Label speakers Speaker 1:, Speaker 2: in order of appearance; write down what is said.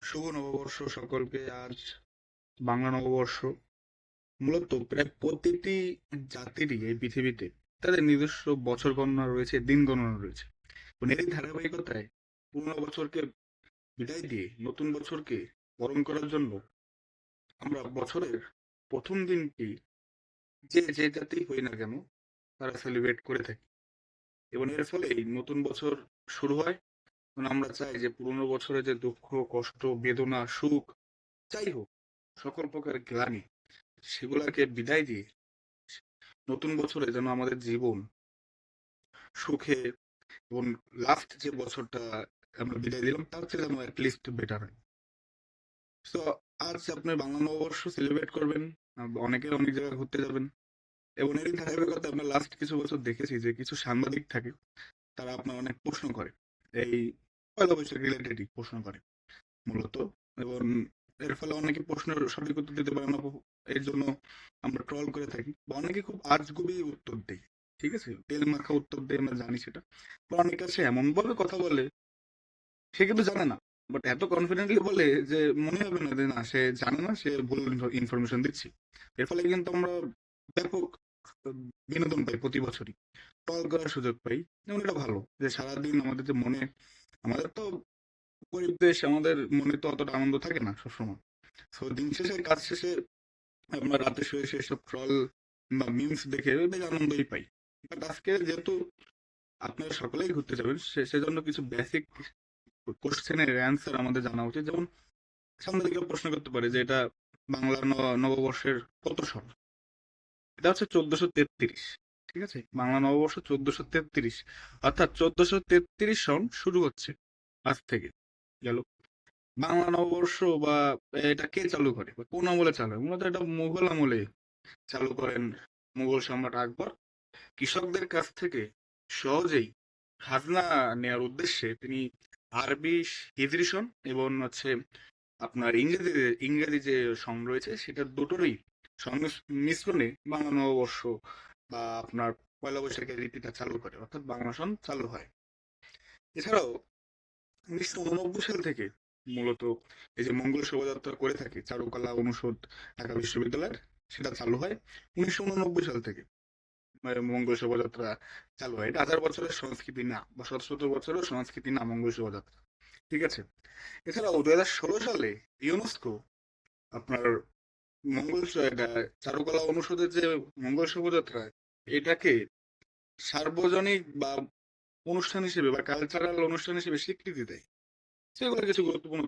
Speaker 1: শুভ নববর্ষ সকলকে। আজ বাংলা নববর্ষ। মূলত প্রায় প্রতিটি জাতিরই এই পৃথিবীতে তাদের নিজস্ব বছর গণনা রয়েছে, দিন গণনা রয়েছে। এবং এরই ধারাবাহিকতায় পুরোনো বছরকে বিদায় দিয়ে নতুন বছরকে বরণ করার জন্য আমরা বছরের প্রথম দিনটি যে যে জাতি হই না কেন তারা সেলিব্রেট করে থাকি। এবং এর ফলে এই নতুন বছর শুরু হয়। এবং আমরা চাই যে পুরোনো বছরে যে দুঃখ, কষ্ট, বেদনা, সুখ যাই হোক, সকল প্রকার গ্লানি সেগুলাকে বিদায় দিয়ে নতুন বছরে যেন আমাদের জীবন সুখে এবং লাস্ট যে বছরটা আমরা বিদায় দিলাম তার চেয়ে যেন অ্যাটলিস্ট বেটার হয়। তো আজ আপনি বাংলা নববর্ষ সেলিব্রেট করবেন, অনেকে অনেক জায়গায় ঘুরতে যাবেন। এবং এরই ধারাবাহিকতা আমরা লাস্ট কিছু বছর দেখেছি যে কিছু সাংবাদিক থাকে, তারা আপনার অনেক প্রশ্ন করে, এই পয়লা বৈশাখ রিলেটেডই প্রশ্ন করে মূলত। এবং এর ফলে অনেকে প্রশ্নের সঠিক উত্তর দিতে পারে না, এর জন্য আমরা ট্রল করে থাকি বা অনেকে খুব আজগুবি উত্তর দেয়। ঠিক আছে, তেল মাখা উত্তর দেয়, আমরা জানি সেটা। বা অনেকে আছে এমন ভাবে কথা বলে, সে কিন্তু জানে না, বাট এত কনফিডেন্টলি বলে যে মনে হবে না যে না সে জানে না, সে ভুল ইনফরমেশন দিচ্ছি। এর ফলে কিন্তু আমরা ব্যাপক বিনোদন পাই, প্রতি বছরই ট্রল করার সুযোগ পাই। যেমন এটা ভালো যে সারাদিন আমাদের যে মনে, আমাদের তো গরিব দেশ, আমাদের মনে তো অতটা আনন্দ থাকে না সবসময়। তো দিন শেষে, কাজ শেষে আমরা রাতে শুয়ে শুয়ে সব ট্রল বা মিমস দেখে বেশ আনন্দই পাই। বাট আজকে যেহেতু আপনারা সকলেই ঘুরতে যাবেন, সেজন্য কিছু বেসিক কোশ্চেনের অ্যান্সার আমাদের জানা উচিত। যেমন সামনে দিকে প্রশ্ন করতে পারে যে এটা বাংলার নববর্ষের কত সন। এটা হচ্ছে 1433। ঠিক আছে, বাংলা নববর্ষ 1433, অর্থাৎ 1433 সন শুরু হচ্ছে আজ থেকে। গেল বাংলা নববর্ষ বা এটা কে চালু করে বা কোন আমলে চালু হয়? মূলত এটা মুঘল আমলে চালু করেন মুঘল সম্রাট আকবর। কৃষকদের কাছ থেকে সহজেই খাজনা নেয়ার উদ্দেশ্যে তিনি আরবি হিজরি সন এবং হচ্ছে আপনার ইংরেজি, ইংরেজি যে সন রয়েছে সেটা দুটোরই মিশ্রণে বাংলা নববর্ষ বা আপনার পয়লা বৈশাখের রীতিটা চালু করে, অর্থাৎ বাংলা সন চালু হয়। এছাড়াও 1989 সাল থেকে মূলত এই যে মঙ্গল শোভাযাত্রা করে থাকে চারুকলা অনুষদ ঢাকা বিশ্ববিদ্যালয়ের, সেটা চালু হয় 1989 সাল থেকে। মঙ্গল শোভাযাত্রা চালু হয়। এটা 1000 বছরের সংস্কৃতি না বা শত শত বছরের সংস্কৃতি না মঙ্গল শোভাযাত্রা। ঠিক আছে। এছাড়াও 2016 সালে ইউনেস্কো আপনার এটা চারুকলা অনুষদের যে মঙ্গল শোভাযাত্রা, এটাকে সার্বজনিক বা অনুষ্ঠান হিসেবে বা কালচারাল অনুষ্ঠান হিসেবে স্বীকৃতি দেয়। সেগুলো কিছু গুরুত্বপূর্ণ